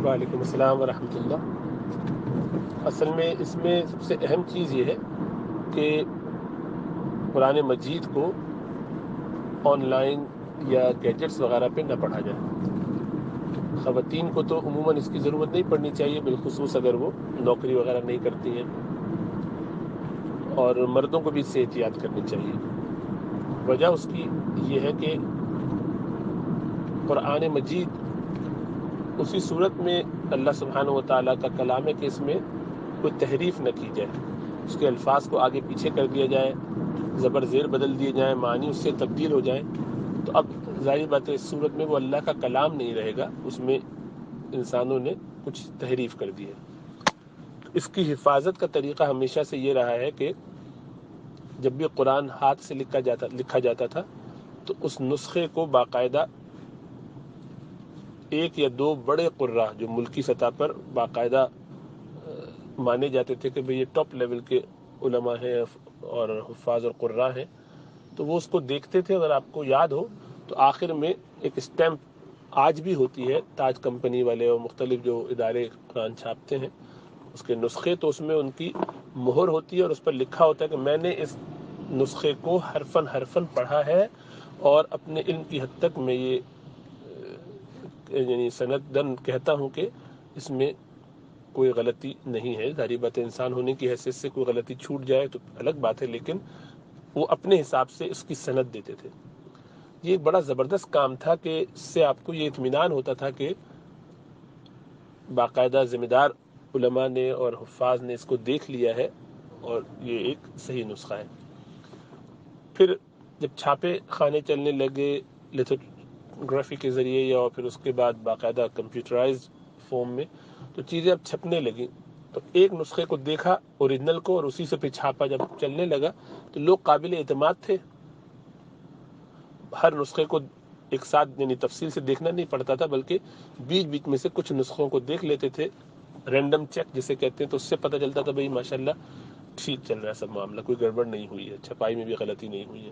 وعلیکم السلام ورحمۃ اللہ۔ اصل میں اس میں سب سے اہم چیز یہ ہے کہ قرآن مجید کو آن لائن یا گیجٹس وغیرہ پہ نہ پڑھا جائے۔ خواتین کو تو عموماً اس کی ضرورت نہیں پڑنی چاہیے، بالخصوص اگر وہ نوکری وغیرہ نہیں کرتی ہیں، اور مردوں کو بھی اس سے احتیاط کرنی چاہیے۔ وجہ اس کی یہ ہے کہ قرآن مجید اسی صورت میں اللہ سبحانہ و تعالیٰ کا کلام ہے کہ اس میں کوئی تحریف نہ کی جائے، اس کے الفاظ کو آگے پیچھے کر دیا جائے، زبر زیر بدل دیے جائیں، معنی اس سے تبدیل ہو جائیں، تو اب ظاہر بات ہے اس صورت میں وہ اللہ کا کلام نہیں رہے گا، اس میں انسانوں نے کچھ تحریف کر دی ہے۔ اس کی حفاظت کا طریقہ ہمیشہ سے یہ رہا ہے کہ جب بھی قرآن ہاتھ سے لکھا جاتا تھا تو اس نسخے کو باقاعدہ ایک یا دو بڑے قراء جو ملکی سطح پر باقاعدہ مانے جاتے تھے کہ بھئی یہ ٹاپ لیول کے علماء ہیں اور حفاظ اور قراء ہیں، تو وہ اس کو دیکھتے تھے۔ اگر آپ کو یاد ہو تو آخر میں ایک اسٹیمپ آج بھی ہوتی ہے، تاج کمپنی والے اور مختلف جو ادارے قرآن چھاپتے ہیں اس کے نسخے، تو اس میں ان کی مہر ہوتی ہے اور اس پر لکھا ہوتا ہے کہ میں نے اس نسخے کو حرفاً حرفاً پڑھا ہے اور اپنے علم کی حد تک میں یہ یعنی سندن کہتا ہوں کہ اس میں کوئی غلطی نہیں ہے۔ ظاہر بات ہے انسان ہونے کی حیثیت سے کوئی غلطی چھوٹ جائے تو الگ بات ہے، لیکن وہ اپنے حساب سے اس کی سند دیتے تھے۔ یہ ایک بڑا زبردست کام تھا کہ اس سے آپ کو یہ اطمینان ہوتا تھا کہ باقاعدہ ذمہ دار علماء نے اور حفاظ نے اس کو دیکھ لیا ہے اور یہ ایک صحیح نسخہ ہے۔ پھر جب چھاپے خانے چلنے لگے لیتھوگرافی کے ذریعے یا پھر اس کے بعد باقاعدہ کمپیوٹرائز فارم میں، تو چیزیں اب چھپنے لگیں، تو ایک نسخے کو دیکھا اوریجنل کو اور اسی سے پھر چھاپا جب چلنے لگا تو لوگ قابل اعتماد تھے۔ ہر نسخے کو ایک ساتھ یعنی تفصیل سے دیکھنا نہیں پڑتا تھا، بلکہ بیچ بیچ میں سے کچھ نسخوں کو دیکھ لیتے تھے، رینڈم چیک جسے کہتے ہیں، تو اس سے پتہ چلتا تھا بھئی ماشاءاللہ ٹھیک چل رہا ہے سب معاملہ، کوئی گڑبڑ نہیں ہوئی ہے، چھپائی میں بھی غلطی نہیں ہوئی ہے۔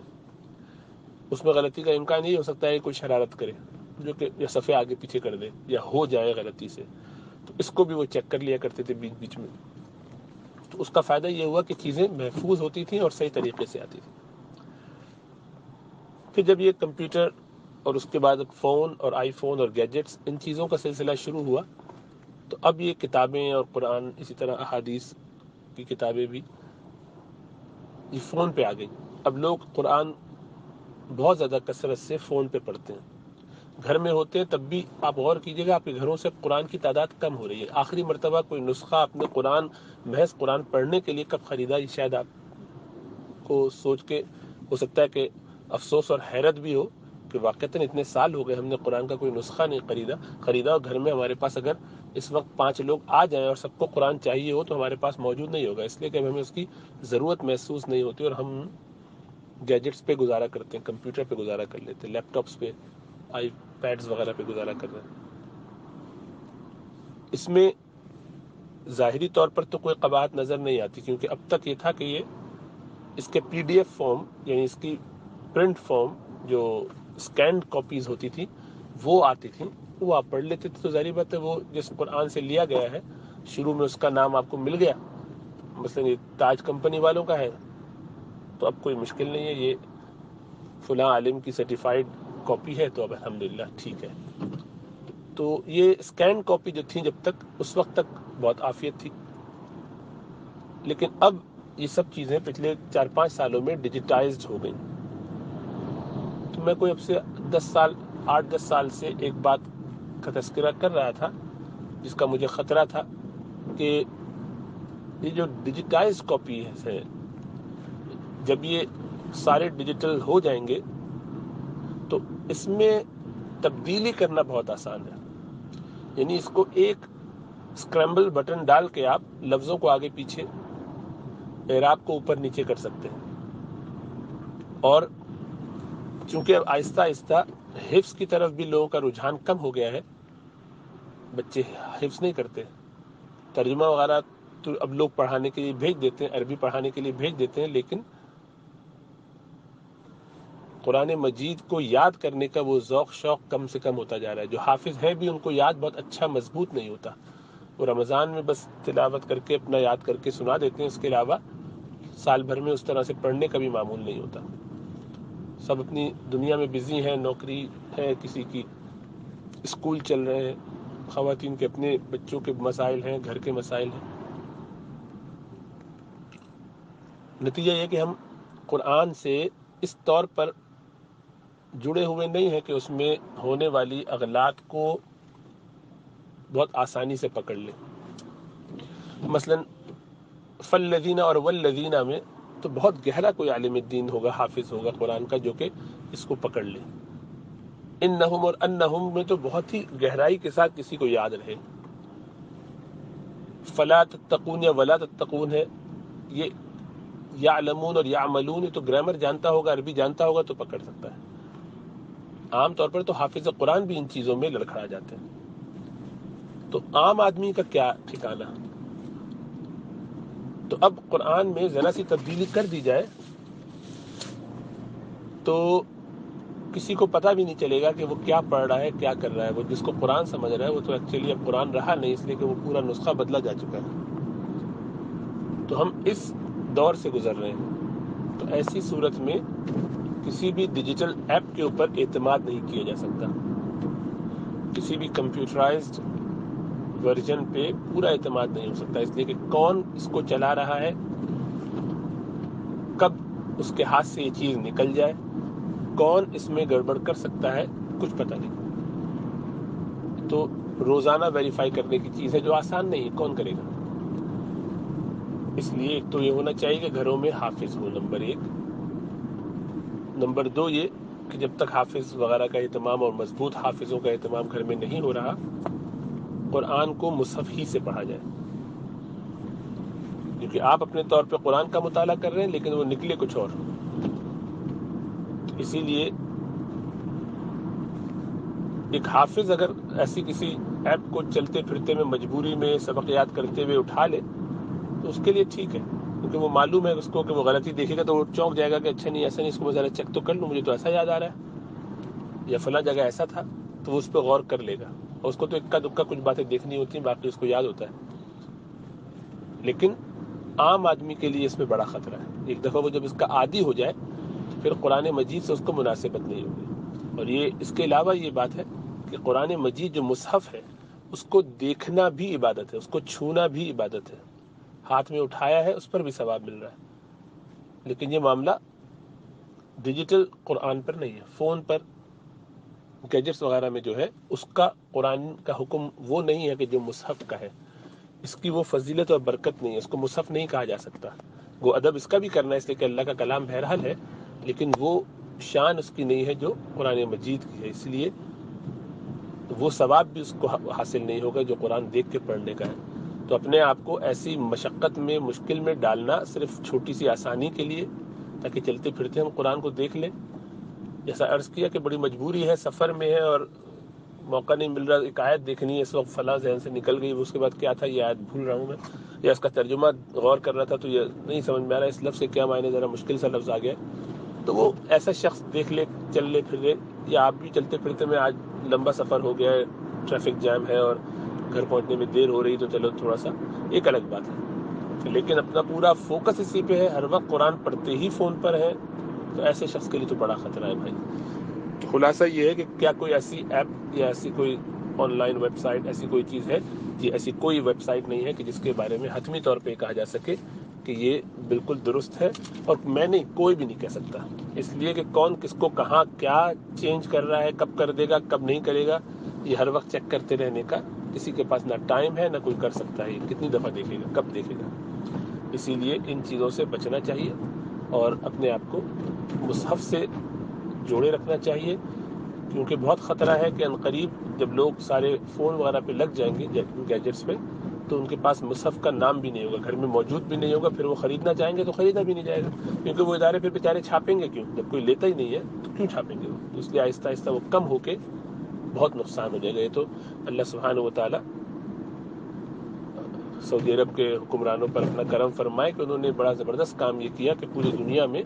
اس میں غلطی کا امکان یہ ہو سکتا ہے کہ کوئی شرارت کرے جو کہ یا صفحے آگے پیچھے کر دے یا ہو جائے غلطی سے، تو اس کو بھی وہ چیک کر لیا کرتے تھے بیچ بیچ میں۔ تو اس کا فائدہ یہ ہوا کہ چیزیں محفوظ ہوتی تھیں اور صحیح طریقے سے آتی تھیں۔ پھر جب یہ کمپیوٹر اور اس کے بعد فون اور آئی فون اور گیجٹس، ان چیزوں کا سلسلہ شروع ہوا، تو اب یہ کتابیں اور قرآن، اسی طرح احادیث کی کتابیں بھی یہ فون پہ آ گئی۔ اب لوگ قرآن بہت زیادہ کثرت سے فون پہ پڑھتے ہیں، گھر میں ہوتے ہیں تب بھی آپ غور کیجئے گا آپ کے گھروں سے قرآن کی تعداد کم ہو رہی ہے۔ آخری مرتبہ کوئی نسخہ اپنے قرآن محض قرآن پڑھنے کے لیے کب خریدا، یہ شاید آپ کو سوچ کے ہو سکتا ہے کہ افسوس اور حیرت بھی ہو کہ واقعتاً اتنے سال ہو گئے ہم نے قرآن کا کوئی نسخہ نہیں خریدا، اور گھر میں ہمارے پاس اگر اس وقت 5 لوگ آ جائیں اور سب کو قرآن چاہیے ہو تو ہمارے پاس موجود نہیں ہوگا، اس لیے کہ ہمیں اس کی ضرورت محسوس نہیں ہوتی اور ہم گیجٹس پہ گزارا کرتے ہیں، کمپیوٹر پہ گزارا کر لیتے ہیں، لیپ ٹاپس پہ، آئی پیڈز وغیرہ پہ گزارا کر رہے ہیں۔ اس میں ظاہری طور پر تو کوئی قباحت نظر نہیں آتی، کیونکہ اب تک یہ تھا کہ یہ اس کے پی ڈی ایف فارم یعنی اس کی پرنٹ فارم جو اسکینڈ کاپیز ہوتی تھی وہ آتی تھیں، وہ آپ پڑھ لیتے تھے، تو ظاہری بات ہے وہ جس قرآن سے لیا گیا ہے شروع میں اس کا نام آپ کو مل گیا، مثلا یہ تاج کمپنی والوں کا ہے تو اب کوئی مشکل نہیں ہے، یہ فلاں عالم کی سرٹیفائیڈ کاپی ہے تو اب الحمدللہ ٹھیک ہے۔ تو یہ اسکین کاپی جو تھی جب تک اس وقت تک بہت عافیت تھی، لیکن اب یہ سب چیزیں پچھلے 4-5 سالوں میں ڈیجیٹائزڈ ہو گئیں۔ تو میں کوئی اب سے 8-10 سال سے ایک بات کا تذکرہ کر رہا تھا جس کا مجھے خطرہ تھا کہ یہ جو ڈیجیٹائزڈ کاپی ہے، جب یہ سارے ڈیجیٹل ہو جائیں گے تو اس میں تبدیلی کرنا بہت آسان ہے، یعنی اس کو ایک اسکریمبل بٹن ڈال کے آپ لفظوں کو آگے پیچھے، اعراب کو اوپر نیچے کر سکتے ہیں، اور چونکہ اب آہستہ آہستہ حفظ کی طرف بھی لوگوں کا رجحان کم ہو گیا ہے، بچے حفظ نہیں کرتے، ترجمہ وغیرہ تو اب لوگ پڑھانے کے لیے بھیج دیتے ہیں، عربی پڑھانے کے لیے بھیج دیتے ہیں، لیکن قرآن مجید کو یاد کرنے کا وہ ذوق شوق کم سے کم ہوتا جا رہا ہے. جو حافظ ہیں بھی ان کو یاد بہت اچھا مضبوط نہیں ہوتا. وہ رمضان میں بس تلاوت کر کے اپنا یاد کر کے سنا دیتے ہیں، اس کے علاوہ سال بھر میں اس طرح سے پڑھنے کا بھی معمول نہیں ہوتا. سب اپنی دنیا میں بزی ہیں، نوکری ہے، کسی کی اسکول چل رہے ہیں، خواتین کے اپنے بچوں کے مسائل ہیں، گھر کے مسائل ہیں. نتیجہ یہ کہ ہم قرآن سے اس طور پر جڑے ہوئے نہیں ہیں کہ اس میں ہونے والی اغلاط کو بہت آسانی سے پکڑ لیں. مثلا فالذین اور والذین میں تو بہت گہرا کوئی عالم الدین ہوگا، حافظ ہوگا قرآن کا، جو کہ اس کو پکڑ لے. انہم اور انہم میں تو بہت ہی گہرائی کے ساتھ کسی کو یاد رہے. فلا تتقون یا ولا تتقون ہے، یہ یعلمون اور یعملون تو گرامر جانتا ہوگا، عربی جانتا ہوگا تو پکڑ سکتا ہے. عام طور پر تو حافظ قرآن بھی ان چیزوں میں لڑکھڑا جاتے ہیں. تو عام آدمی کا کیا ٹھکانہ؟ تو اب قرآن میں ذرا سی تبدیلی کر دی جائے تو کسی کو پتہ بھی نہیں چلے گا کہ وہ کیا پڑھ رہا ہے، کیا کر رہا ہے. وہ جس کو قرآن سمجھ رہا ہے وہ تو ایکچولی اب قرآن رہا نہیں، اس لیے کہ وہ پورا نسخہ بدلا جا چکا ہے. تو ہم اس دور سے گزر رہے ہیں. تو ایسی صورت میں کسی بھی ڈیجیٹل ایپ کے اوپر اعتماد نہیں کیا جا سکتا. کسی بھی کمپیوٹرائزڈ ورژن پہ پورا اعتماد نہیں ہو سکتا، اس لیے کہ کون اس کو چلا رہا ہے، کب اس کے ہاتھ سے یہ چیز نکل جائے، کون اس میں گڑبڑ کر سکتا ہے، کچھ پتہ نہیں. تو روزانہ ویریفائی کرنے کی چیز ہے جو آسان نہیں ہے، کون کرے گا؟ اس لیے ایک تو یہ ہونا چاہیے کہ گھروں میں حافظ ہو، نمبر 1. نمبر 2 یہ کہ جب تک حافظ وغیرہ کا اہتمام اور مضبوط حافظوں کا اہتمام گھر میں نہیں ہو رہا، قرآن کو مصحف ہی سے پڑھا جائے. کیونکہ آپ اپنے طور پہ قرآن کا مطالعہ کر رہے ہیں لیکن وہ نکلے کچھ اور. اسی لیے ایک حافظ اگر ایسی کسی ایپ کو چلتے پھرتے میں مجبوری میں سبق یاد کرتے ہوئے اٹھا لے تو اس کے لیے ٹھیک ہے، کیونکہ وہ معلوم ہے اس کو کہ وہ غلطی دیکھے گا تو وہ چونک جائے گا کہ اچھا نہیں ایسا نہیں، اس کو میں ذرا چیک تو کر لوں، مجھے تو ایسا یاد آ رہا ہے یا فلاں جگہ ایسا تھا، تو وہ اس پہ غور کر لے گا. اور اس کو تو اکا دکا کچھ باتیں دیکھنی ہوتی ہیں، باقی اس کو یاد ہوتا ہے. لیکن عام آدمی کے لیے اس میں بڑا خطرہ ہے. ایک دفعہ وہ جب اس کا عادی ہو جائے تو پھر قرآن مجید سے اس کو مناسبت نہیں ہوگی. اور یہ اس کے علاوہ یہ بات ہے کہ قرآن مجید جو مصحف ہے اس کو دیکھنا بھی عبادت ہے، اس کو چھونا بھی عبادت ہے. ہاتھ میں اٹھایا ہے اس پر بھی ثواب مل رہا ہے. لیکن یہ معاملہ ڈیجیٹل قرآن پر نہیں ہے. فون پر گیجٹس وغیرہ میں جو ہے اس کا قرآن کا حکم وہ نہیں ہے کہ جو مصحف کا ہے. اس کی وہ فضیلت اور برکت نہیں ہے، اس کو مصحف نہیں کہا جا سکتا. وہ ادب اس کا بھی کرنا ہے اس لیے کہ اللہ کا کلام بہرحال ہے، لیکن وہ شان اس کی نہیں ہے جو قرآن مجید کی ہے. اس لیے وہ ثواب بھی اس کو حاصل نہیں ہوگا جو قرآن دیکھ کے پڑھنے کا ہے. تو اپنے آپ کو ایسی مشقت میں، مشکل میں ڈالنا صرف چھوٹی سی آسانی کے لیے تاکہ چلتے پھرتے ہم قرآن کو دیکھ لیں. جیسا عرض کیا کہ بڑی مجبوری ہے، سفر میں ہے اور موقع نہیں مل رہا، ایک آیت دیکھنی ہے اس وقت فلاں ذہن سے نکل گئی، اس کے بعد کیا تھا یہ آیت بھول رہا ہوں میں، یا اس کا ترجمہ غور کر رہا تھا تو یہ نہیں سمجھ میں آ رہا اس لفظ سے کیا معنی، ذرا مشکل سا لفظ آ گیا. تو وہ ایسا شخص دیکھ لے، چل لے پھر لے. یا آپ بھی چلتے پھرتے میں آج لمبا سفر ہو گیا ہے، ٹریفک جام ہے اور گھر پہنچنے میں دیر ہو رہی تو چلو تھوڑا سا ایک الگ بات ہے، لیکن اپنا پورا فوکس اسی پہ ہے، ہر وقت قرآن پڑھتے ہی فون پر ہے، تو ایسے شخص کے لیے تو بڑا خطرہ ہے بھائی. خلاصہ یہ ہے کہ کیا کوئی ایسی ایپ یا ایسی کوئی آن لائن ویب سائٹ ایسی کوئی چیز ہے؟ جی ایسی کوئی ویب سائٹ نہیں ہے کہ جس کے بارے میں حتمی طور پہ کہا جا سکے کہ یہ بالکل درست ہے. اور میں نہیں، کوئی بھی نہیں کہہ سکتا، اس لیے کہ کون کس کو کہاں کیا چینج کر رہا ہے، کب کر دے گا، کب نہیں کرے گا، یہ ہر وقت چیک کرتے رہنے کا کسی کے پاس نہ ٹائم ہے، نہ کوئی کر سکتا ہے. کتنی دفعہ دیکھے گا، کب دیکھے گا؟ اسی لیے ان چیزوں سے بچنا چاہیے اور اپنے آپ کو مصحف سے جوڑے رکھنا چاہیے، کیونکہ بہت خطرہ ہے کہ عنقریب جب لوگ سارے فون وغیرہ پہ لگ جائیں گے گیجٹس پہ تو ان کے پاس مصحف کا نام بھی نہیں ہوگا، گھر میں موجود بھی نہیں ہوگا. پھر وہ خریدنا چاہیں گے تو خریدا بھی نہیں جائے گا، کیونکہ وہ ادارے پھر بیچارے چھاپیں گے کیوں؟ جب کوئی لیتا ہی نہیں ہے تو کیوں چھاپیں گے وہ؟ تو اس لیے آہستہ آہستہ وہ کم ہو کے بہت نقصان ہو جائے گا. یہ تو اللہ سبحانہ و تعالیٰ سعودی عرب کے حکمرانوں پر اپنا کرم فرمائے کہ انہوں نے بڑا زبردست کام یہ کیا کہ پوری دنیا میں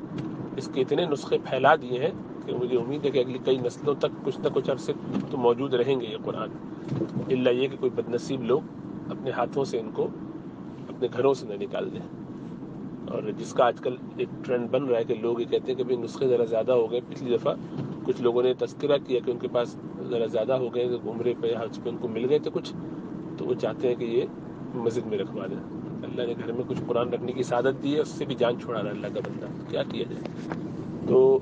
اس کے اتنے نسخے پھیلا دیے ہیں کہ مجھے امید ہے کہ اگلی کئی نسلوں تک کچھ نہ کچھ عرصے تو موجود رہیں گے یہ قرآن، الا یہ کہ کوئی بدنصیب لوگ اپنے ہاتھوں سے ان کو اپنے گھروں سے نہ نکال دیں۔ اور جس کا آج کل ایک ٹرینڈ بن رہا ہے کہ لوگ یہ کہتے ہیں کہ بھئی نسخے ذرا زیادہ ہو گئے، پچھلی دفعہ کچھ لوگوں نے تذکرہ کیا کہ ان کے پاس ذرا زیادہ ہو گئے، عمرے پہ حج پہ ان کو مل گئے تھے کچھ، تو وہ چاہتے ہیں کہ یہ مسجد میں رکھوا دیں۔ اللہ نے گھر میں کچھ قرآن رکھنے کی سعادت دی ہے، اس سے بھی جان چھڑانا اللہ کا بندہ، کیا کیا جائے؟ تو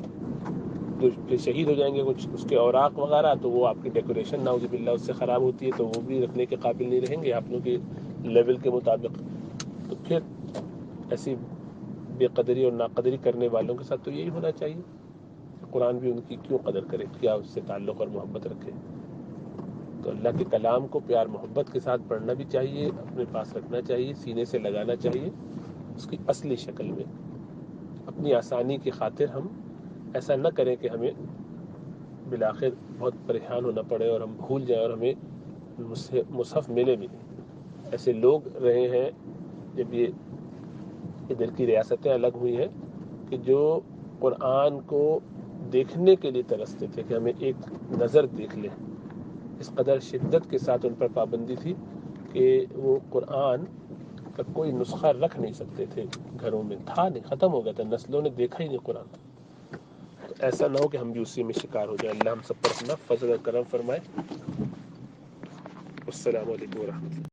جو پھر شہید ہو جائیں گے کچھ اس کے اوراق وغیرہ، تو وہ آپ کی ڈیکوریشن نعوذ باللہ اس سے خراب ہوتی ہے، تو وہ بھی رکھنے کے قابل نہیں رہیں گے آپ لوگ کے لیول کے مطابق۔ تو پھر ایسی بے قدری اور ناقدری کرنے والوں کے ساتھ تو یہی ہونا چاہیے، قرآن بھی ان کی کیوں قدر کرے، کیا اس سے تعلق اور محبت رکھے۔ تو اللہ کے کلام کو پیار محبت کے ساتھ پڑھنا بھی چاہیے، اپنے پاس رکھنا چاہیے، سینے سے لگانا چاہیے اس کی اصلی شکل میں۔ اپنی آسانی کی خاطر ہم ایسا نہ کریں کہ ہمیں بالآخر بہت پریشان ہونا پڑے اور ہم بھول جائیں اور ہمیں مصحف ملے بھی نہیں۔ ایسے لوگ رہے ہیں جب یہ ادھر کی ریاستیں الگ ہوئی ہیں کہ جو قرآن کو دیکھنے کے لیے ترستے تھے کہ ہمیں ایک نظر دیکھ لیں، اس قدر شدت کے ساتھ ان پر پابندی تھی کہ وہ قرآن کا کوئی نسخہ رکھ نہیں سکتے تھے گھروں میں، تھا نہیں، ختم ہو گیا تھا، نسلوں نے دیکھا ہی نہیں قرآن۔ تو ایسا نہ ہو کہ ہم بھی اسی میں شکار ہو جائیں۔ اللہ ہم سب پر اپنا فضل و کرم فرمائے۔ السلام علیکم ورحمۃ اللہ۔